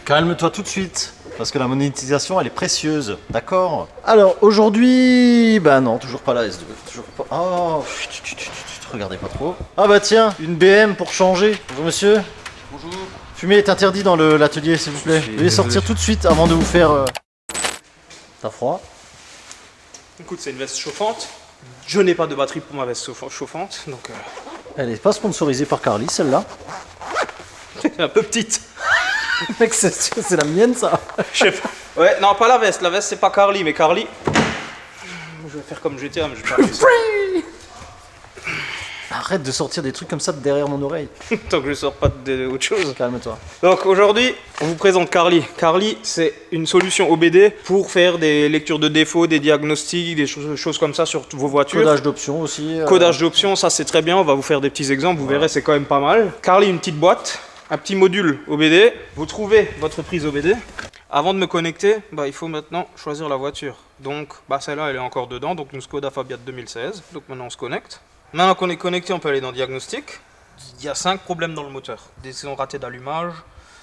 Calme-toi tout de suite, parce que la monétisation elle est précieuse, d'accord? Alors aujourd'hui, bah non, toujours pas la S2, toujours pas. Oh, regardez pas trop. Ah bah tiens, une BM pour changer. Bonjour monsieur. Bonjour. Fumer est interdit dans l'atelier s'il vous plaît. Veuillez sortir tout de suite avant de vous faire. T'as froid? Écoute, c'est une veste chauffante. Je n'ai pas de batterie pour ma veste chauffante, donc Elle est pas sponsorisée par Carly celle-là. un peu petite. Mec, c'est la mienne ça. Je sais pas. Ouais, non, pas la veste. La veste, c'est pas Carly, mais Carly. Je vais faire comme GTA, mais je vais pas faire ça. Arrête de sortir des trucs comme ça de derrière mon oreille. Tant que je sors pas autre chose. Calme-toi. Donc aujourd'hui, on vous présente Carly. Carly, c'est une solution OBD pour faire des lectures de défauts, des diagnostics, des choses comme ça sur vos voitures. Codage d'options aussi. Codage d'options, ça c'est très bien. On va vous faire des petits exemples. Vous verrez, c'est quand même pas mal. Carly, une petite boîte, un petit module OBD. Vous trouvez votre prise OBD. Avant de me connecter, il faut maintenant choisir la voiture. Donc, celle-là, elle est encore dedans. Donc, une Skoda Fabia 2016. Donc, maintenant, on se connecte. Maintenant qu'on est connecté, on peut aller dans Diagnostic. Il y a 5 problèmes dans le moteur. Des cylindres ratés d'allumage,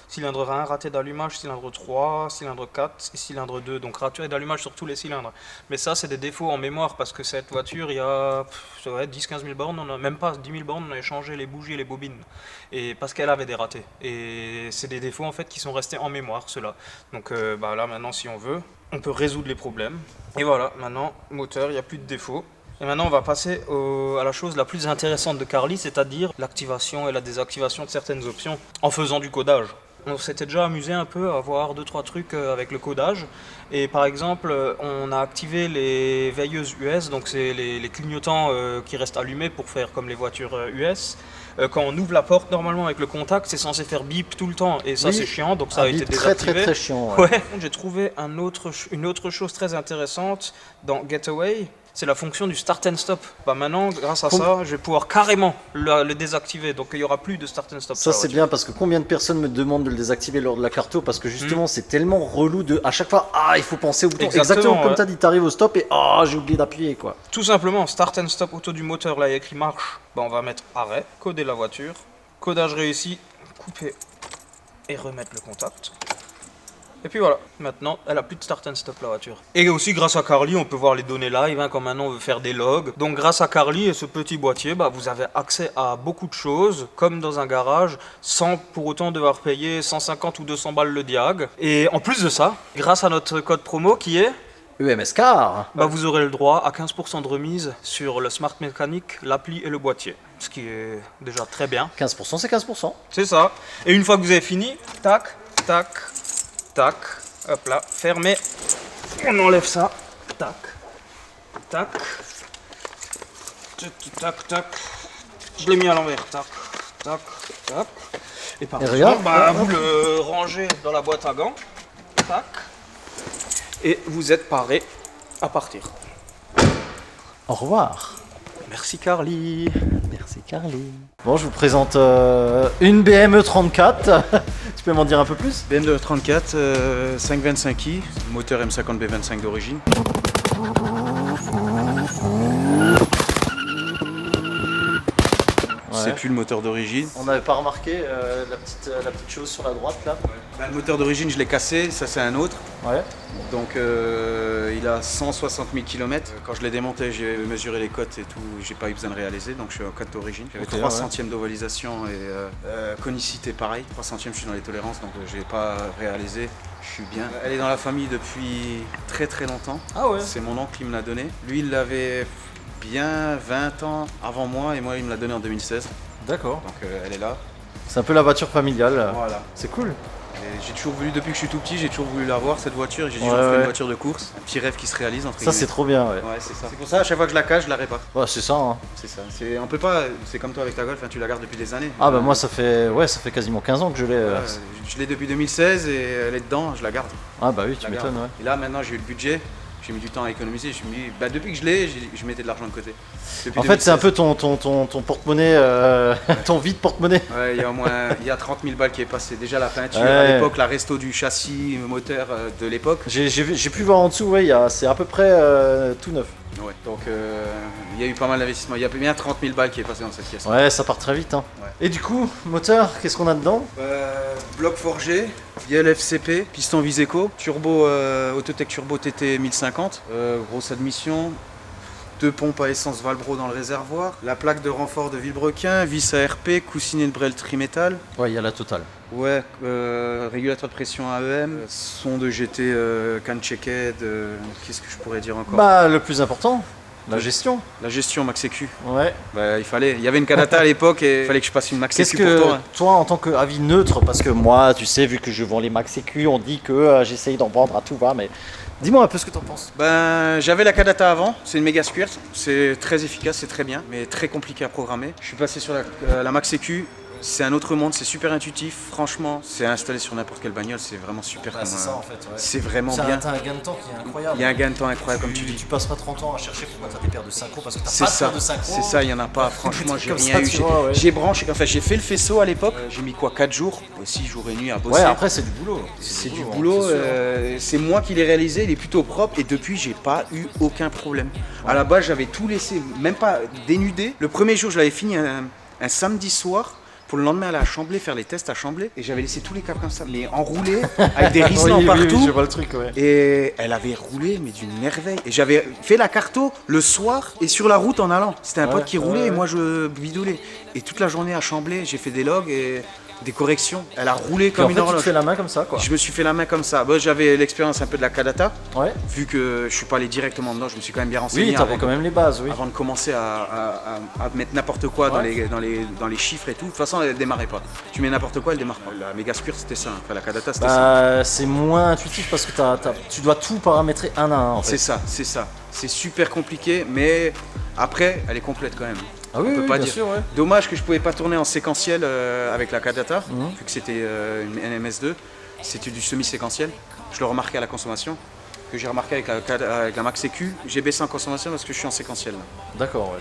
cylindre 1 raté d'allumage, cylindre 3, cylindre 4 et cylindre 2. Donc raté d'allumage sur tous les cylindres. Mais ça, c'est des défauts en mémoire parce que cette voiture, il y a 10-15 000 bornes, on a même pas 10 000 bornes, on a échangé les bougies et les bobines. Et parce qu'elle avait des ratés. Et c'est des défauts en fait qui sont restés en mémoire, ceux-là. Donc là, maintenant, si on veut, on peut résoudre les problèmes. Et voilà, maintenant, moteur, il n'y a plus de défauts. Et maintenant, on va passer à la chose la plus intéressante de Carly, c'est-à-dire l'activation et la désactivation de certaines options en faisant du codage. On s'était déjà amusé un peu à voir 2-3 trucs avec le codage. Et par exemple, on a activé les veilleuses US, donc c'est les clignotants qui restent allumés pour faire comme les voitures US. Quand on ouvre la porte, normalement avec le contact, c'est censé faire bip tout le temps. Et ça, Oui, c'est chiant, donc ça a été désactivé. Très chiant. Ouais. J'ai trouvé une autre chose très intéressante dans Getaway. C'est la fonction du start and stop. Maintenant, grâce à ça, je vais pouvoir carrément le désactiver. Donc il n'y aura plus de start and stop. Ça c'est bien parce que combien de personnes me demandent de le désactiver lors de la carto parce que justement c'est tellement relou de à chaque fois il faut penser au bouton. Exactement comme tu as dit, t'arrives au stop et j'ai oublié d'appuyer quoi. Tout simplement, start and stop auto du moteur, là il y a écrit marche. On va mettre arrêt, coder la voiture, codage réussi, couper et remettre le contact. Et puis voilà, maintenant elle a plus de start and stop la voiture. Et aussi grâce à Carly, on peut voir les données live, quand maintenant on veut faire des logs. Donc grâce à Carly et ce petit boîtier, vous avez accès à beaucoup de choses, comme dans un garage, sans pour autant devoir payer 150 ou 200 balles le diag. Et en plus de ça, grâce à notre code promo qui est EMSK, vous aurez le droit à 15% de remise sur le Smart Mécanique, l'appli et le boîtier. Ce qui est déjà très bien. 15% c'est 15%. C'est ça. Et une fois que vous avez fini, tac, tac, tac, hop là, fermé, on enlève ça, tac, tac, tac, tac, je l'ai mis à l'envers, tac, tac, tac, et par exemple, vous le rangez dans la boîte à gants, tac, et vous êtes paré à partir. Au revoir. Merci Carly. Merci Carly. Bon, je vous présente une BMW 34. Tu peux m'en dire un peu plus? BMW 34, 525i, moteur M50B25 d'origine. C'est plus le moteur d'origine. On n'avait pas remarqué la petite chose sur la droite là. Le moteur d'origine, je l'ai cassé, ça c'est un autre. Ouais. Donc il a 160 000 km. Quand je l'ai démonté, j'ai mesuré les cotes et tout, j'ai pas eu besoin de réaliser, donc je suis en cote d'origine. J'avais 3 centièmes d'ovalisation et conicité pareil. 3 centièmes, je suis dans les tolérances, donc j'ai pas réalisé. Je suis bien. Elle est dans la famille depuis très très longtemps. Ah ouais. C'est mon oncle qui me l'a donné. Lui, il l'avait bien 20 ans avant moi et moi, il me l'a donné en 2016. D'accord. Donc elle est là. C'est un peu la voiture familiale. Voilà. C'est cool. J'ai toujours voulu, depuis que je suis tout petit, j'ai toujours voulu l'avoir cette voiture. J'ai toujours fait une voiture de course. Un petit rêve qui se réalise entre Ça c'est trop bien, ouais. Ouais, c'est ça. C'est pour ça, à chaque fois que je la cache, je la répare. Ouais, c'est ça, hein. C'est ça. On peut pas, c'est comme toi avec ta Golf, tu la gardes depuis des années. Ah bah moi ça fait quasiment 15 ans que je l'ai. Je l'ai depuis 2016 et elle est dedans, je la garde. Ah bah oui, tu m'étonnes, ouais. Et là maintenant j'ai eu le budget. J'ai mis du temps à économiser, je me suis dit, depuis que je l'ai, je mettais de l'argent de côté. Depuis en fait, c'est un peu ton porte-monnaie, ton vide porte-monnaie. Ouais, il y a 30 000 balles qui est passé. Déjà la peinture à l'époque, la resto du châssis moteur de l'époque. J'ai pu voir en dessous, c'est à peu près tout neuf. Ouais. Donc il y a eu pas mal d'investissements. Il y a bien 30 000 balles qui est passé dans cette pièce. Ouais, ça part très vite. Hein. Ouais. Et du coup, moteur, qu'est-ce qu'on a dedans? Bloc forgé, bielle FCP, piston Viseco, turbo Autotech Turbo TT 1050, grosse admission. 2 pompes à essence Valbro dans le réservoir, la plaque de renfort de Villebrequin, vis ARP, coussinet de Brel trimétal. Ouais, il y a la totale. Ouais, régulateur de pression AEM, son de GT can checked, qu'est-ce que je pourrais dire encore? Bah, le plus important, la gestion. La gestion Max Sécu. Ouais. Bah, il y avait une Kadata à l'époque et il fallait que je passe une Max Qu'est-ce Sécu que pour toi. toi, en tant qu'avis neutre, parce que moi, tu sais, vu que je vends les Max Sécu, on dit que j'essaye d'en vendre à tout va, mais dis-moi un peu ce que t'en penses. Ben, j'avais la Kadata avant, c'est une méga squirt, c'est très efficace, c'est très bien, mais très compliqué à programmer. Je suis passé sur la Max Sécu. C'est un autre monde, c'est super intuitif, franchement, c'est installé sur n'importe quelle bagnole, c'est vraiment super. Bah, c'est ça en fait. Ouais. C'est vraiment bien. T'as un gain de temps qui est incroyable. Il y a un gain de temps incroyable comme tu dis. Tu passes pas 30 ans à chercher pourquoi t'as des paires de synchro parce que t'as C'est pas de ça, paire de synchro. c'est ça, il y en a pas. Franchement, j'ai Comme rien ça, eu. tu vois, ouais. J'ai branché, enfin j'ai fait le faisceau à l'époque. J'ai mis quoi, 4 jours, 6 jours et nuit à bosser. Ouais, après c'est du boulot. C'est du hein, boulot, c'est sûr. c'est moi qui l'ai réalisé, il est plutôt propre et depuis j'ai pas eu aucun problème. À la base j'avais tout laissé, même pas dénudé. Le premier jour je l'avais fini un samedi soir pour le lendemain aller à Chamblay faire les tests à Chamblay et j'avais laissé tous les câbles comme ça, mais enroulés avec des riselants partout. je vois le truc, ouais. Et elle avait roulé mais d'une merveille. Et j'avais fait la carto le soir et sur la route en allant. C'était un Ouais, pote qui roulait ouais. et moi je bidouillais. Et toute la journée à Chamblay j'ai fait des logs et des corrections. Elle a roulé Puis en comme fait, une tu te horloge. fais la main comme ça, quoi. Je me suis fait la main comme ça. Bon, j'avais l'expérience un peu de la Kadata. Ouais. Vu que je suis pas allé directement dedans, je me suis quand même bien renseigné Oui, t'avais avant, quand même les bases, oui. avant de commencer à mettre n'importe quoi dans, Ouais. dans les chiffres et tout. De toute façon, elle démarrait pas. Tu mets n'importe quoi, elle démarre pas. La méga squirt, c'était ça. Enfin, la Kadata, c'était ça. Bah, c'est moins intuitif parce que tu dois tout paramétrer un à un, en fait. C'est ça, c'est ça. C'est super compliqué, mais après, elle est complète quand même. Ah oui, on peut oui, pas bien dire. sûr, ouais. Dommage que je pouvais pas tourner en séquentiel avec la Kadata, Mhm. vu que c'était une NMS2. C'était du semi-séquentiel. Je le remarquais à la consommation. Que j'ai remarqué avec la Max Sécu, j'ai baissé en consommation parce que je suis en séquentiel. Là. D'accord, ouais.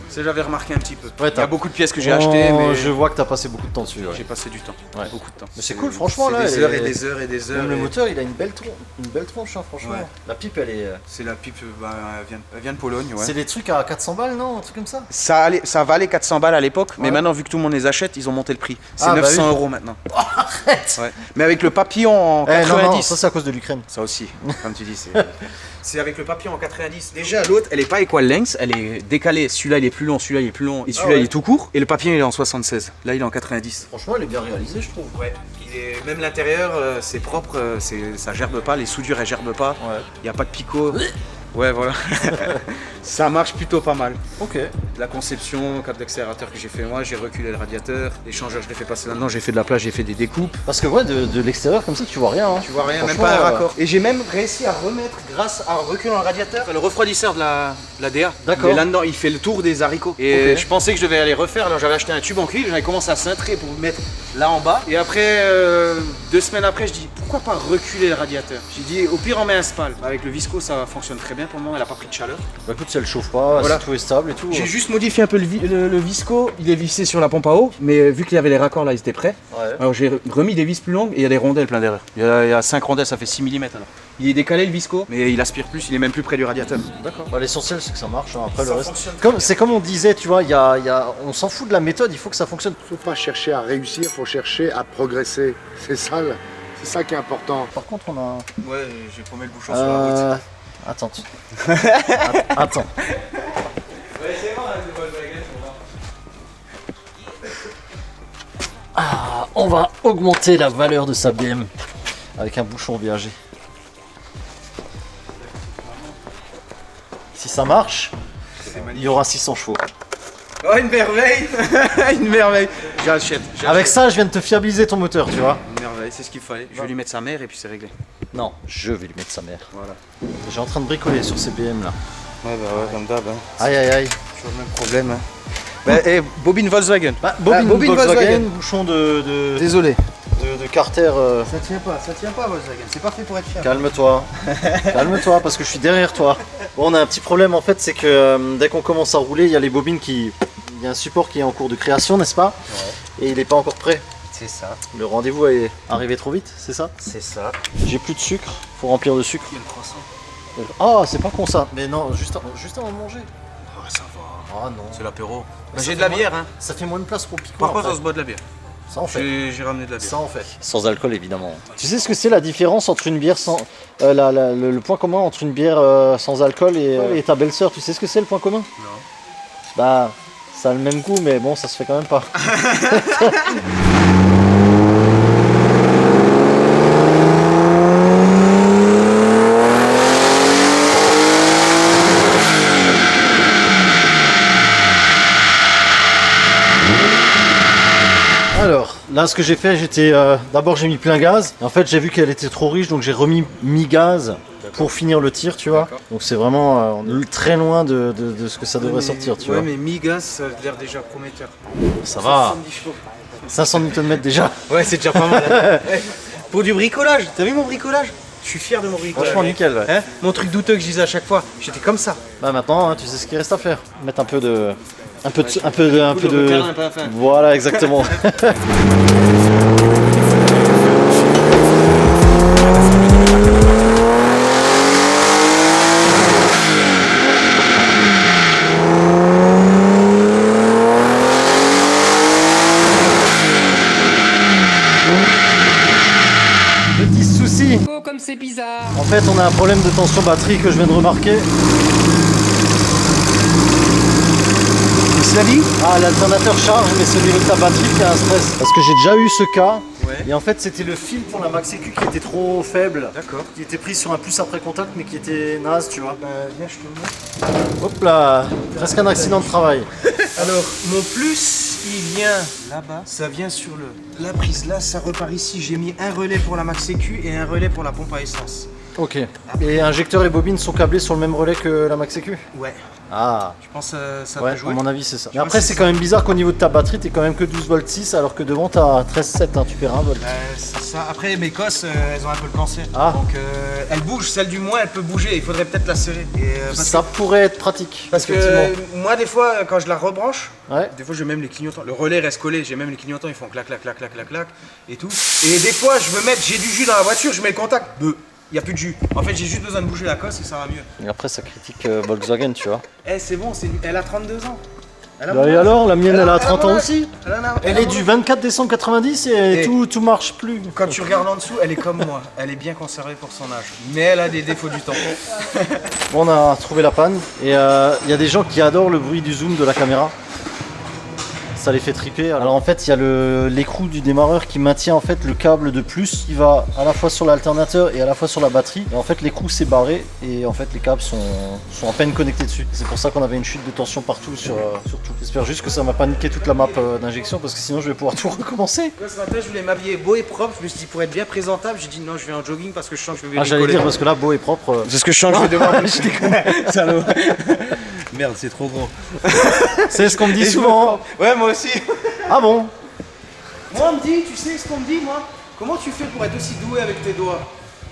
Ça, j'avais remarqué un petit peu. Ouais, Il y a beaucoup de pièces que j'ai Oh, achetées, mais je vois que t'as passé beaucoup de temps dessus, ouais. j'ai passé du temps. Ouais. Beaucoup de temps. Mais c'est cool, franchement, là, C'est des elle heures est- et des heures et des heures. Même le et moteur, il a une belle tronche, hein, franchement. Ouais. La pipe, elle est. C'est la pipe, bah, elle vient de Pologne. Ouais. C'est des trucs à 400 balles, non? Un truc comme ça? Ça valait 400 balles à l'époque, mais Ouais. maintenant, vu que tout le monde les achète, ils ont monté le prix. C'est Ah, bah 900 oui. € maintenant. Arrête! Ouais. Mais avec le papillon en Eh, 90. non, non, ça c'est à cause de l'Ukraine. Ça aussi, comme tu dis, c'est avec le papillon en 90. Déjà, l'autre, elle est pas equal length, elle est décalée. Celui-là, il est plus long, celui-là, il est plus long, et celui-là, ouais. il est tout court. Et le papillon, il est en 76. Là, il est en 90. Franchement, elle est bien réalisée, je trouve. Ouais. Même l'intérieur, c'est propre, ça gerbe pas, les soudures, elles gerbent pas. Ouais. Il n'y a pas de picot. Ouais, voilà. Ça marche plutôt pas mal. Ok. La conception, câble d'accélérateur que j'ai fait moi, j'ai reculé le radiateur. L'échangeur, je l'ai fait passer là-dedans, j'ai fait de la place, j'ai fait des découpes. Parce que ouais, de l'extérieur comme ça, tu vois rien. Hein. Tu vois rien, même Franchement, pas un raccord. Et j'ai même réussi à remettre, grâce à un recul dans le radiateur, le refroidisseur de la DA. D'accord. Il est là-dedans, il fait le tour des haricots. Et Ok. je pensais que je devais aller refaire, alors j'avais acheté un tube en cuivre, j'avais commencé à cintrer pour le mettre là en bas. Et après, 2 semaines après, je dis pourquoi pas reculer le radiateur. J'ai dit au pire on met un spal. Avec le visco ça fonctionne très bien pour le moment, elle a pas pris de chaleur. Bah écoute, si elle chauffe pas, Voilà. si tout est stable et tout. J'ai juste modifié un peu le visco, il est vissé sur la pompe à eau, mais vu qu'il y avait les raccords là, ils étaient prêts. Ouais. Alors j'ai remis des vis plus longues et il y a des rondelles plein d'erreurs. Il y a 5 rondelles, ça fait 6 mm alors. Il est décalé le visco, mais il aspire plus, il est même plus près du radiateur. D'accord. Bah, l'essentiel c'est que ça marche. Hein. Après Ça le reste. fonctionne. C'est comme on disait, tu vois, on s'en fout de la méthode, il faut que ça fonctionne. Il ne faut pas chercher à réussir, il faut chercher à progresser. C'est ça qui est important. Par contre, on a. Ouais, j'ai paumé le bouchon Attends. Attends. Ah, on va augmenter la valeur de sa BM avec un bouchon viager. Si ça marche, il y aura 600 chevaux. Oh, une merveille. Une merveille. J'achète. Avec ça, je viens de te fiabiliser ton moteur, tu vois. Une merveille, c'est ce qu'il fallait. Je vais lui mettre sa mère et puis c'est réglé. Non, je vais lui mettre sa mère. Voilà. J'ai en train de bricoler sur ces BM là. Ouais, bah ouais, comme d'hab. Hein. Aïe aïe aïe. Toujours le même problème. Hein. Bah, et bobine Volkswagen. Bah, bobine bobine Volkswagen, Volkswagen. bouchon de Désolé. Carter. Ça tient pas Volkswagen. C'est pas fait pour être fiable. Calme-toi, calme-toi parce que je suis derrière toi. Bon, on a un petit problème en fait, c'est que dès qu'on commence à rouler, il y a les bobines qui. Il y a un support qui est en cours de création, n'est-ce pas? Ouais. Et il n'est pas encore prêt. C'est ça, Le rendez-vous est arrivé trop vite, c'est ça? c'est ça. J'ai plus de sucre, faut remplir de sucre. Il y a le croissant. Oh, c'est pas con ça. Mais non, juste avant de manger. Ah, ça va. Ah non. C'est l'apéro. Mais J'ai ça de la fait bière, hein. Ça fait moins de place pour le piquant. Par contre, après. on se boit de la bière. Ça en fait. J'ai ramené de la bière. Ça en fait. Sans alcool évidemment. Tu sais ce que c'est la différence entre une bière sans... le point commun entre une bière sans alcool et ta belle-sœur, tu sais ce que c'est le point commun? Non. Bah, ça a le même goût mais bon, ça se fait quand même pas. Alors, là ce que j'ai fait, d'abord j'ai mis plein gaz. En fait j'ai vu qu'elle était trop riche donc j'ai remis mi-gaz pour finir le tir, tu vois. Donc c'est vraiment, on est très loin de ce que ça devrait sortir, tu vois. Ouais, mais mi-gaz, ça a l'air déjà prometteur. Ça va. 70 chevaux. 500 Nm déjà. Ouais, c'est déjà pas mal. Pour du bricolage, t'as vu mon bricolage? Je suis fier de mon bricolage. Franchement nickel, ouais. Hein, mon truc douteux que je disais à chaque fois, j'étais comme ça. Bah maintenant, hein, tu sais ce qu'il reste à faire. Mettre un peu de... Un peu de de... repère, un peu à fin. Voilà, exactement. Petit souci. Oh, comme c'est bizarre. En fait, on a un problème de tension batterie que je viens de remarquer. C'est la vie? Ah, l'alternateur charge, mais celui de ta batterie qui a un stress. Parce que j'ai déjà eu ce cas. Ouais. Et en fait, c'était le fil pour la Max EQ qui était trop faible. D'accord. Qui était pris sur un plus après contact, mais qui était naze, tu vois. Bah, viens, je te le montre. Hop là, presque un accident de travail. Alors, mon plus, il vient là-bas. Ça vient sur la prise là, ça repart ici. J'ai mis un relais pour la Max EQ et un relais pour la pompe à essence. Ok. Et injecteur et bobine sont câblés sur le même relais que la Max EQ? Ouais. Ah. Je pense ça Ouais, peut jouer. à mon avis, c'est ça. Mais pense après, que c'est c'est quand même bizarre qu'au niveau de ta batterie, t'es quand même que 12 volts 6, alors que devant, t'as 13,7, hein, tu perds 1 volt. C'est ça. Après, mes cosses, elles ont un peu le cancer. Ah. Donc, elle bouge. Celle du moins, elle peut bouger. Il faudrait peut-être la serrer. Et, Ça pourrait être pratique. parce que effectivement. moi, des fois, quand je la rebranche, Ouais. des fois, j'ai même les clignotants. Le relais reste collé. J'ai même les clignotants. Ils font clac, clac, clac, clac, clac, clac, et tout. Et des fois, je veux mettre, j'ai du jus dans la voiture, je mets le contact. Il n'y a plus de jus. En fait, j'ai juste besoin de bouger la cosse et ça va mieux. Et après, ça critique Volkswagen, tu vois. Eh, c'est bon, elle a 32 ans. Elle a Bah mon et âge. alors, la mienne, elle a mon 30 ans âge. aussi. Elle a est mon du âge. 24 décembre 90 et Et- tout marche plus. Quand tu regardes en dessous, elle est comme moi. Elle est bien conservée pour son âge. Mais elle a des défauts du temps. Bon, on a trouvé la panne et il y a des gens qui adorent le bruit du zoom de la caméra. Ça les fait triper. Alors en fait, il y a l'écrou du démarreur qui maintient en fait le câble de plus qui va à la fois sur l'alternateur et à la fois sur la batterie. Et en fait, l'écrou s'est barré et en fait les câbles sont à peine connectés dessus. C'est pour ça qu'on avait une chute de tension partout sur tout. J'espère juste que ça m'a pas niqué toute la map d'injection parce que sinon je vais pouvoir tout recommencer. Ce matin, je voulais m'habiller beau et propre. Je me suis dit, pour être bien présentable, j'ai dit non, je vais en jogging parce que je sens que je vais Ah, j'allais dire parce que là, beau et propre. C'est ce que je sens que je vais devoir. Je déconne. Salaud. Merde, c'est trop gros. C'est ce qu'on me dit souvent. Ouais, moi aussi. Ah bon? Moi, on me dit, tu sais ce qu'on me dit, moi? Comment tu fais pour être aussi doué avec tes doigts?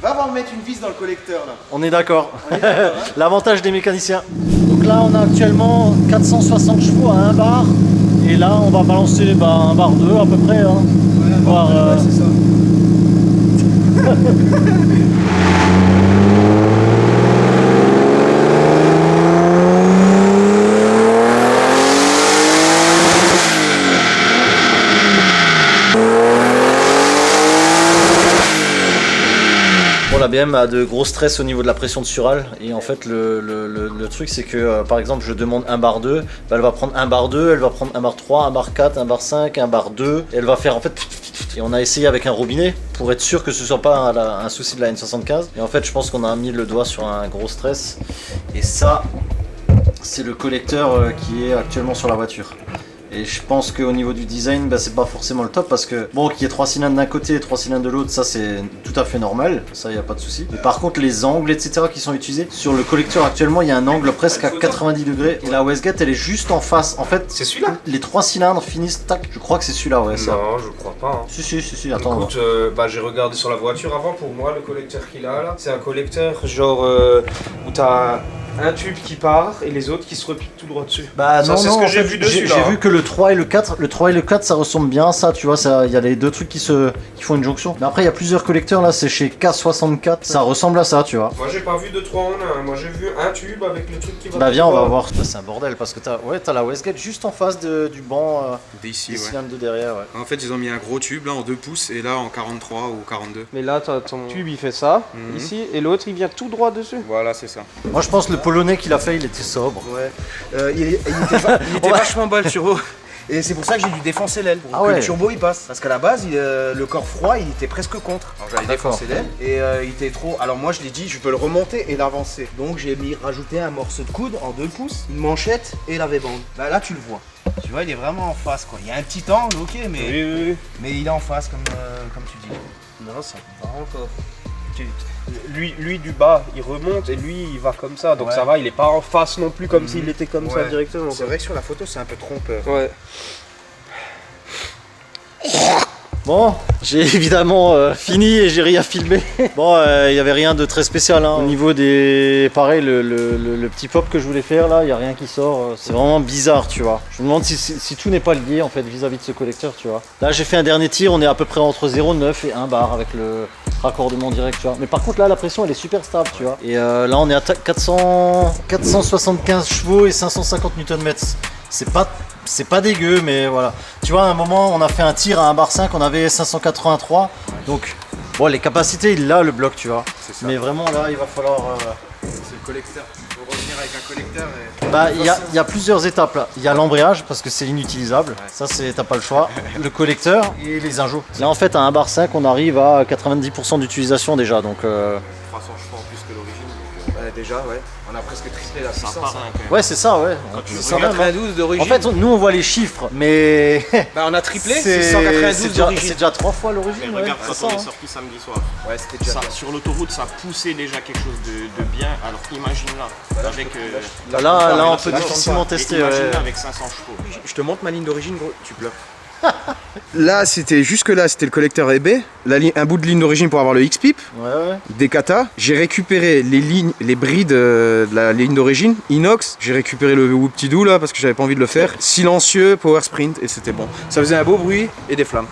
Va voir me mettre une vis dans le collecteur, là. On est d'accord. L'avantage des mécaniciens. Donc là, on a actuellement 460 chevaux à 1 bar. Et là, on va balancer 1 bar 2 à peu près. Hein. Voire, Ouais, c'est ça. Bon, la BM a de gros stress au niveau de la pression de surale. Et en fait, le truc, c'est que par exemple, je demande 1 bar 2. Bah, elle va prendre 1 bar 2, elle va prendre 1 bar 3, 1 bar 4, 1 bar 5, 1 bar 2. Et elle va faire en fait. Et on a essayé avec un robinet pour être sûr que ce soit pas un souci de la N75. Et en fait, je pense qu'on a mis le doigt sur un gros stress. Et ça, c'est le collecteur qui est actuellement sur la voiture. Et je pense qu'au niveau du design, c'est pas forcément le top parce que bon, qu'il y ait 3 cylindres d'un côté et 3 cylindres de l'autre, ça c'est tout à fait normal, ça y a pas de souci. Mais par contre, les angles, etc. qui sont utilisés sur le collecteur actuellement, il y a un angle presque à 90 degrés et la Westgate elle est juste en face. En fait, C'est celui-là? les 3 cylindres finissent tac. Je crois que c'est celui-là, ouais. Ça. Non, je crois pas. Hein. Si, attends. Écoute, j'ai regardé sur la voiture avant. Pour moi, le collecteur qu'il a là, c'est un collecteur genre où t'as un tube qui part et les autres qui se repiquent tout droit dessus. Bah Ça, non, c'est non, ce que en j'ai fait, vu dessus, là. J'ai vu que le 3 et le 4, ça ressemble bien à ça, tu vois, il y a les deux trucs qui font une jonction. Mais après, il y a plusieurs collecteurs, là, c'est chez K64, ça ressemble à ça, tu vois. Moi j'ai pas vu de 3 en 1, moi j'ai vu un tube avec le truc qui va. Bah viens, on va voir. Bah, c'est un bordel parce que t'as la Westgate juste en face du banc D'ici, des ouais. cylindres de derrière. Ouais. En fait, ils ont mis un gros tube là en 2 pouces et là en 43 ou 42. Mais là t'as ton tube il fait ça, ici, et l'autre il vient tout droit dessus. Voilà, c'est ça. Moi, je pense le Polonais qu'il a fait, il était sobre. Ouais. Il était vachement bas le turbo. Et c'est pour ça que j'ai dû défoncer l'aile pour que le turbo il passe. Parce qu'à la base, le corps froid il était presque contre. Alors j'avais défoncé l'aile et il était trop. Alors moi je l'ai dit, je peux le remonter et l'avancer. Donc j'ai rajouté un morceau de coude en 2 pouces, une manchette et la V-bande. Là tu le vois. Tu vois, il est vraiment en face quoi. Il y a un petit angle, ok, mais il est en face comme tu dis. Non, ça va encore. Lui du bas il remonte et lui il va comme ça, donc ça va, il est pas en face non plus comme s'il était comme ça directement. C'est vrai que sur la photo c'est un peu trompeur. Ouais. Bon, j'ai évidemment fini et j'ai rien filmé. Bon, il y avait rien de très spécial. Hein. Au niveau des... Pareil, le petit pop que je voulais faire là, il n'y a rien qui sort. C'est vraiment bizarre, tu vois. Je me demande si tout n'est pas lié en fait vis-à-vis de ce collecteur, tu vois. Là, j'ai fait un dernier tir, on est à peu près entre 0,9 et 1 bar avec le raccordement direct, tu vois. Mais par contre, là, la pression, elle est super stable, tu vois. Et là, on est à 475 chevaux et 550 Nm. C'est pas dégueu, mais voilà. Tu vois, à un moment, on a fait un tir à 1 bar 5, on avait 583. Donc, bon, les capacités, il a le bloc, tu vois. Mais vraiment, là, il va falloir... C'est le collecteur. Il faut revenir avec un collecteur et... Bah, il y a plusieurs étapes là. Il y a l'embrayage parce que c'est inutilisable. Ça, t'as pas le choix. Le collecteur et les injos. Là, en fait, à 1 bar 5, on arrive à 90% d'utilisation déjà. Donc, 300 chevaux en plus que l'origine. Déjà, ouais. On a presque triplé la puissance. ouais, c'est ça, ouais. C'est 192 d'origine. En fait, nous, on voit les chiffres, mais... Bah, on a triplé, c'est c'est 192 d'origine. C'est déjà 3 fois l'origine. Mais regarde, ouais, quand c'est on ça, est hein. sorti samedi soir, Ouais, c'était déjà. sur l'autoroute, ça poussait déjà quelque chose de bien. Alors imagine là, avec. Là, on peut là, difficilement et tester. imagine ouais. là avec 500 chevaux. Je te montre ma ligne d'origine, gros, tu pleures. Là, jusque là, c'était le collecteur eBay, un bout de ligne d'origine pour avoir le X-Pip, Ouais. des kata. J'ai récupéré les brides de la ligne d'origine, inox. J'ai récupéré le whoop-tidou là parce que j'avais pas envie de le faire. Silencieux, power sprint et c'était bon. Ça faisait un beau bruit et des flammes.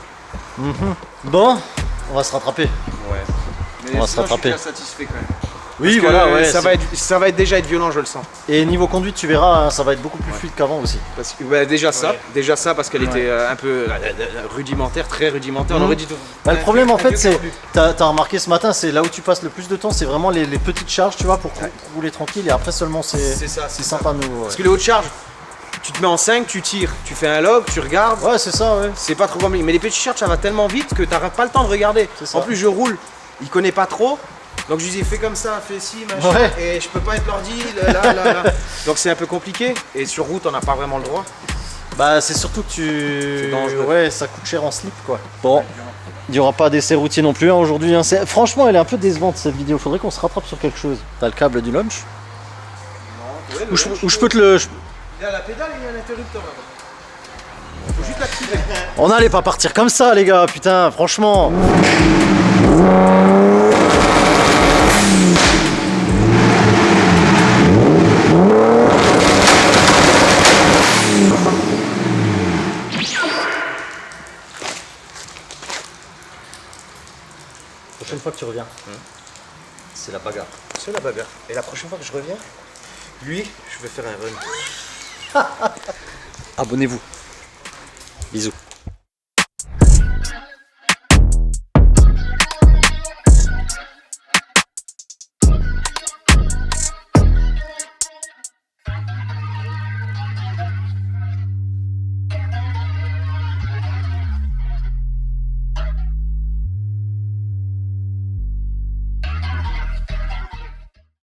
Bon, on va se rattraper. Ouais. On va se rattraper. Je suis bien satisfait quand même. Oui, Parce que voilà, ouais. ça va déjà être violent, je le sens. Et niveau conduite, tu verras, hein, ça va être beaucoup plus fluide qu'avant aussi. Parce que, déjà ça parce qu'elle était un peu rudimentaire, très rudimentaire. On aurait dit tout. Bah, le problème en fait, c'est, t'as remarqué ce matin, c'est là où tu passes le plus de temps, c'est vraiment les petites charges, tu vois, pour rouler tranquille. Et après seulement, c'est sympa de nouveau. Ouais. Parce que les hautes charges, tu te mets en 5, tu tires, tu fais un log, tu regardes. Ouais, c'est ça, ouais. C'est pas trop compliqué. Mais les petites charges, ça va tellement vite que t'as pas le temps de regarder. Ça. En plus, je roule, il connaît pas trop. Donc je lui dis fais comme ça, fais ci, machin, Ouais. et je peux pas être l'ordi, là. Donc c'est un peu compliqué, et sur route on n'a pas vraiment le droit. Bah, c'est surtout que C'est dangereux. Ouais, ça coûte cher en slip, quoi. Bon, il n'y aura pas d'essai routier non plus hein, aujourd'hui. Hein. Franchement, elle est un peu décevante cette vidéo. Faudrait qu'on se rattrape sur quelque chose. T'as le câble du lunch Ou je peux te le. Il y a la pédale et il y a l'interrupteur là-bas. Faut juste l'activer. On n'allait pas partir comme ça, les gars, putain, franchement. Prochaine fois que tu reviens, c'est la bagarre. C'est la bagarre. Et la prochaine fois que je reviens, lui, je vais faire un run. Abonnez-vous. Bisous.